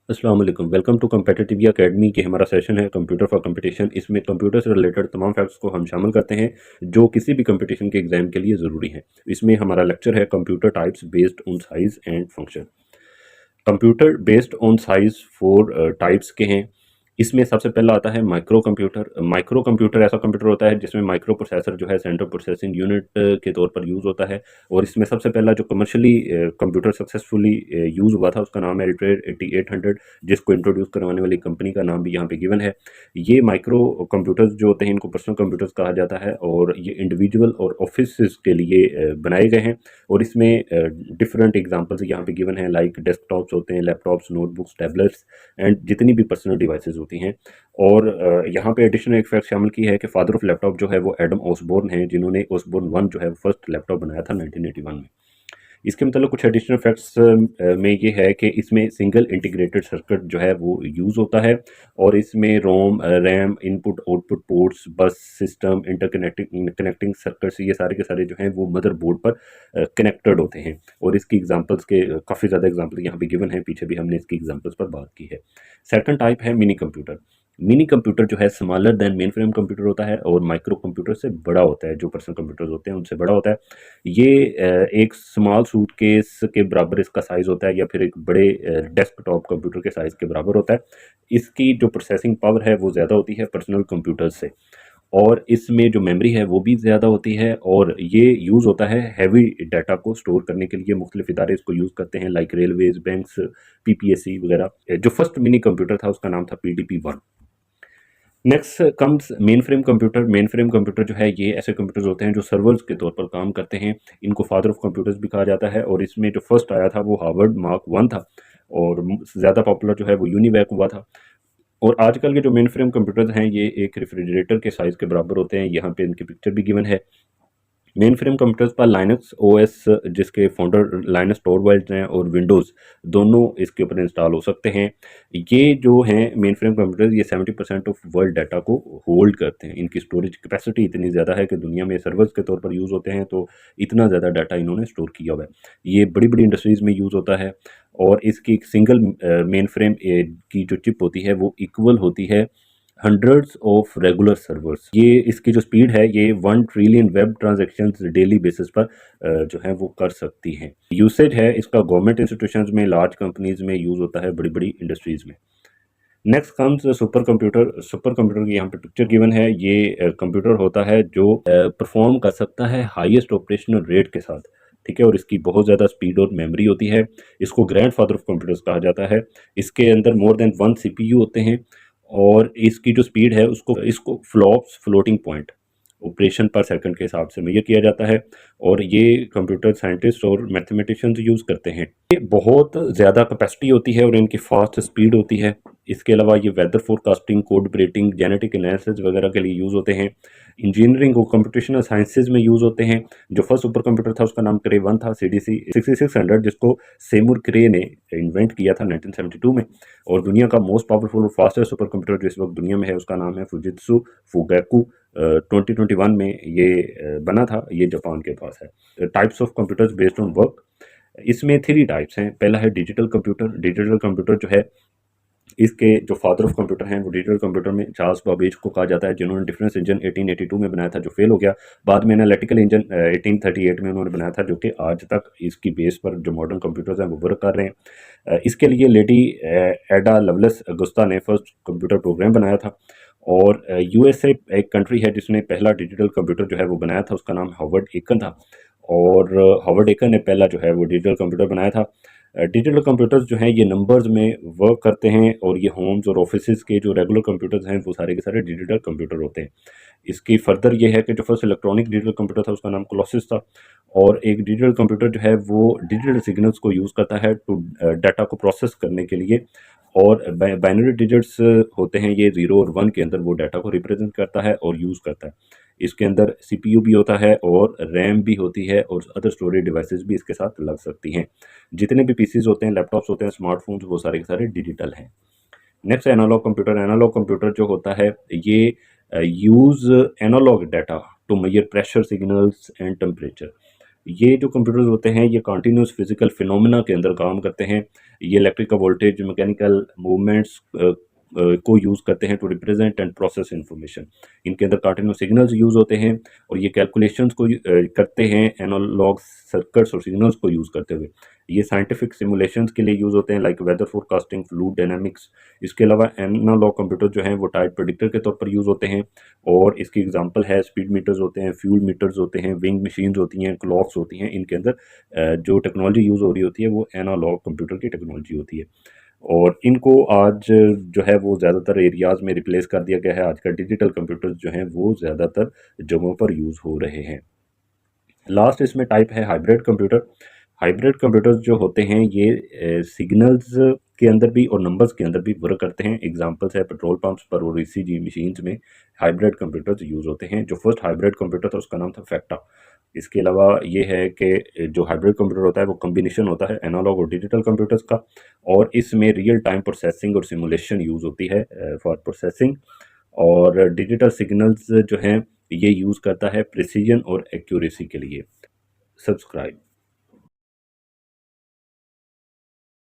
अस्सलाम वालेकुम। Welcome to competitive academy के हमारा सेशन है कंप्यूटर फॉर कंपटीशन। इसमें कंप्यूटर से रिलेटेड तमाम फैक्ट्स को हम शामिल करते हैं जो किसी भी कंपटीशन के एग्जाम के लिए ज़रूरी हैं। इसमें हमारा लेक्चर है computer types based on size and function. Computer based on size four types के हैं। इसमें सबसे पहला आता है माइक्रो कंप्यूटर। माइक्रो कंप्यूटर ऐसा कंप्यूटर होता है जिसमें माइक्रो प्रोसेसर जो है सेंट्रल प्रोसेसिंग यूनिट के तौर पर यूज़ होता है। और इसमें सबसे पहला जो कमर्शियली कंप्यूटर सक्सेसफुली यूज़ हुआ था उसका नाम है एल्ट्रेड 8800, जिसको इंट्रोड्यूस करवाने वाली कंपनी का नाम भी यहाँ पे गिवन है। ये माइक्रो कंप्यूटर्स जो होते हैं इनको पर्सनल कंप्यूटर्स कहा जाता है और ये इंडिविजुअल और ऑफिस के लिए बनाए गए हैं। और इसमें डिफरेंट एग्जांपल्स यहाँ पे गिवन है, लाइक डेस्कटॉप्स होते हैं, लैपटॉप्स, नोटबुक्स, टैबलेट्स एंड जितनी भी पर्सनल डिवाइसेस होती हैं। और यहाँ पे एडिशनल एक फैक्ट शामिल की है कि फादर ऑफ लैपटॉप जो है वो एडम ऑसबोर्न है, जिन्होंने ऑसबोर्न 1 जो है फर्स्ट लैपटॉप बनाया था 1981 में। इसके मतलब कुछ एडिशनल फैक्ट्स में ये है कि इसमें सिंगल इंटीग्रेटेड सर्किट जो है वो यूज़ होता है। और इसमें रोम, रैम, इनपुट आउटपुट पोर्ट्स, बस सिस्टम, इंटरकनेक्टिंग कनेक्टिंग सर्किट्स, ये सारे के सारे जो हैं वो मदरबोर्ड पर कनेक्टेड होते हैं। और इसकी एग्जांपल्स के काफ़ी ज़्यादा एग्जांपल यहाँ पे गिवन है, पीछे भी हमने इसकी एग्जांपल्स पर बात की है। सेकंड टाइप है मिनी कंप्यूटर। मिनी कंप्यूटर जो है smaller than main frame computer होता है और माइक्रो कंप्यूटर से बड़ा होता है, जो पर्सनल कंप्यूटर्स होते हैं उनसे बड़ा होता है। ये एक स्मॉल सूटकेस के बराबर इसका साइज़ होता है या फिर एक बड़े डेस्कटॉप कंप्यूटर के साइज़ के बराबर होता है। इसकी जो प्रोसेसिंग पावर है वो ज़्यादा होती है पर्सनल कंप्यूटर से। और इसमें जो मेमोरी है वो भी ज़्यादा होती है और ये यूज़ होता है हैवी डाटा को स्टोर करने के लिए। मुख्तलिफ इदारे इसको यूज़ करते हैं, लाइक रेलवेज, बैंक्स, पीपीएससी वगैरह। जो फर्स्ट मिनी कंप्यूटर था उसका नाम था PDP-1। Next comes main frame computer. Main frame computer जो है ये ऐसे कंप्यूटर्स होते हैं जो सर्वर्स के तौर पर काम करते हैं। इनको फादर ऑफ कंप्यूटर्स भी कहा जाता है। और इसमें जो फर्स्ट आया था वो हार्वर्ड मार्क 1 था और ज़्यादा पॉपुलर जो है वो यूनिवैक हुआ था। और आजकल के जो मेन फ्रेम कंप्यूटर्स हैं ये एक रेफ्रिजरेटर के साइज़ के बराबर होते हैं। यहाँ पे इनकी पिक्चर भी गिवन है। मेन फ्रेम कंप्यूटर्स पर लाइनक्स ओएस, जिसके फाउंडर लाइनस टॉरवाल्ड्स हैं, और विंडोज़ दोनों इसके ऊपर इंस्टॉल हो सकते हैं। ये जो हैं मेन फ्रेम कंप्यूटर्स ये 70% ऑफ वर्ल्ड डाटा को होल्ड करते हैं। इनकी स्टोरेज कैपेसिटी इतनी ज़्यादा है कि दुनिया में सर्वर्स के तौर पर यूज़ होते हैं, तो इतना ज़्यादा डाटा इन्होंने स्टोर किया हुआ है। ये बड़ी बड़ी इंडस्ट्रीज़ में यूज़ होता है। और इसकी एक सिंगल मेन फ्रेम की जो चिप होती है वो इक्वल होती है हंड्रेड्स ऑफ रेगुलर सर्वर्स। ये इसकी जो स्पीड है ये 1 trillion web transactions daily basis पर जो है वो कर सकती हैं। यूसेज है इसका गवर्नमेंट इंस्टीट्यूशंस में, लार्ज कंपनीज में यूज़ होता है, बड़ी बड़ी इंडस्ट्रीज़ में। Next comes super computer. Super computer की यहाँ पे पिक्चर गिवन है। ये कंप्यूटर होता है जो परफॉर्म कर सकता है हाईएस्ट ऑपरेशनल रेट के साथ, ठीक है। और इसकी बहुत ज़्यादा स्पीड और मेमोरी होती है। इसको ग्रैंड फादर ऑफ कंप्यूटर्स कहा जाता है। इसके अंदर मोर देन 1 CPU होते हैं। और इसकी जो स्पीड है उसको इसको फ्लॉप्स, फ्लोटिंग पॉइंट, ऑपरेशन पर सेकंड के हिसाब से मेजर किया जाता है। और ये कंप्यूटर साइंटिस्ट और मैथमेटिशियंस यूज़ करते हैं। ये बहुत ज़्यादा कैपेसिटी होती है और इनकी फास्ट स्पीड होती है। इसके अलावा ये weather forecasting, code breaking, genetic analysis वगैरह के लिए यूज़ होते हैं। इंजीनियरिंग और कंप्यूटेशनल साइंसेज में यूज़ होते हैं। जो फर्स्ट सुपर कंप्यूटर था उसका नाम क्रे 1 था, CDC 6600, जिसको सेमुर क्रे ने इन्वेंट किया था 1972 में। और दुनिया का मोस्ट पावरफुल और फास्टेस्ट सुपर कंप्यूटर जो इस वक्त दुनिया में है उसका नाम है फुजित्सु फुगैकू। 2021 में ये बना था। ये जापान के पास है। Types of computers based on work. इसमें 3 टाइप्स हैं। पहला है डिजिटल कंप्यूटर। डिजिटल कंप्यूटर जो है इसके जो फादर ऑफ कंप्यूटर हैं वो डिजिटल कंप्यूटर में चार्ल्स बाबेज को कहा जाता है, जिन्होंने डिफरेंस इंजन 1882 में बनाया था जो फेल हो गया। बाद में एनालिटिकल इंजन 1838 में उन्होंने बनाया था, जो कि आज तक इसकी बेस पर जो मॉडर्न कंप्यूटर्स हैं वो वर्क कर रहे हैं। इसके लिए लेडी एडा लवलेस अगुस्ता ने फर्स्ट कंप्यूटर प्रोग्राम बनाया था। और USA एक कंट्री है जिसने पहला डिजिटल कंप्यूटर जो है वो बनाया था, उसका नाम हार्वर्ड एकन था। और हार्वर्ड एकन ने पहला जो है वो डिजिटल कंप्यूटर बनाया था। डिजिटल कंप्यूटर्स जो हैं ये नंबर्स में वर्क करते हैं और ये होम्स और ऑफिसेज के जो रेगुलर कंप्यूटर्स हैं वो सारे के सारे डिजिटल कंप्यूटर होते हैं। इसकी फर्दर ये है कि जो फर्स्ट इलेक्ट्रॉनिक डिजिटल कंप्यूटर था उसका नाम कोलोसिस था। और एक डिजिटल कंप्यूटर जो है वो डिजिटल सिग्नल्स को यूज़ करता है टू डाटा को प्रोसेस करने के लिए। और बाइनरी डिजिट्स होते हैं ये 0 और 1 के अंदर वो डाटा को रिप्रेजेंट करता है और यूज़ करता है। इसके अंदर CPU भी होता है और रैम भी होती है और अदर स्टोरेज डिवाइसेस भी इसके साथ लग सकती हैं। जितने भी पीसीज होते हैं, लैपटॉप्स होते हैं, स्मार्टफोन्स, वो सारे के सारे डिजिटल हैं। Next analog computer. Analog computer जो होता है ये use analog data to measure pressure, signals and temperature. ये जो कंप्यूटर्स होते हैं ये कंटिन्यूस फिजिकल फिनोमेना के अंदर काम करते हैं। ये इलेक्ट्रिक का वोल्टेज, मैकेनिकल मूवमेंट्स को यूज़ करते हैं to represent and process information. इनके अंदर कंटिन्यूस सिग्नल्स यूज़ होते हैं और ये कैलकुलेशंस को करते हैं एनालॉग सर्किट्स और सिग्नल्स को यूज़ करते हुए। ये साइंटिफिक सिमुलेशंस के लिए यूज़ होते हैं like weather forecasting, fluid dynamics. इसके अलावा एनालॉग कंप्यूटर जो हैं वो टाइप प्रेडिक्टर के तौर पर यूज़ होते हैं और इसकी एग्जांपल है स्पीड मीटर्स होते हैं, फ्यूल मीटर्स होते हैं, विंग मशीन्स होती हैं, क्लॉक्स होती हैं। इनके अंदर जो टेक्नोलॉजी यूज़ हो रही होती है वो एनालॉग कंप्यूटर की टेक्नोलॉजी होती है और इनको आज जो है वो ज़्यादातर एरियाज़ में रिप्लेस कर दिया गया है। आजकल डिजिटल कंप्यूटर्स जो हैं वो ज़्यादातर जगहों पर यूज़ हो रहे हैं। लास्ट इसमें टाइप है हाइब्रिड कंप्यूटर। हाइब्रिड कंप्यूटर्स जो होते हैं ये सिग्नल्स के अंदर भी और नंबर्स के अंदर भी वर्क करते हैं। एग्जांपल्स है पेट्रोल पंप्स पर और ईसीजी मशीन्स में हाइब्रिड कंप्यूटर्स यूज़ होते हैं। जो फर्स्ट हाइब्रिड कंप्यूटर था उसका नाम था फैक्टा। इसके अलावा ये है कि जो हाइब्रिड कंप्यूटर होता है वो कम्बिनेशन होता है एनालॉग और डिजिटल कंप्यूटर्स का और इसमें रियल टाइम प्रोसेसिंग और सिमुलेशन यूज़ होती है फॉर प्रोसेसिंग। और डिजिटल सिग्नल्स जो हैं ये यूज़ करता है प्रिसीजन और एक्यूरेसी के लिए। सब्सक्राइब।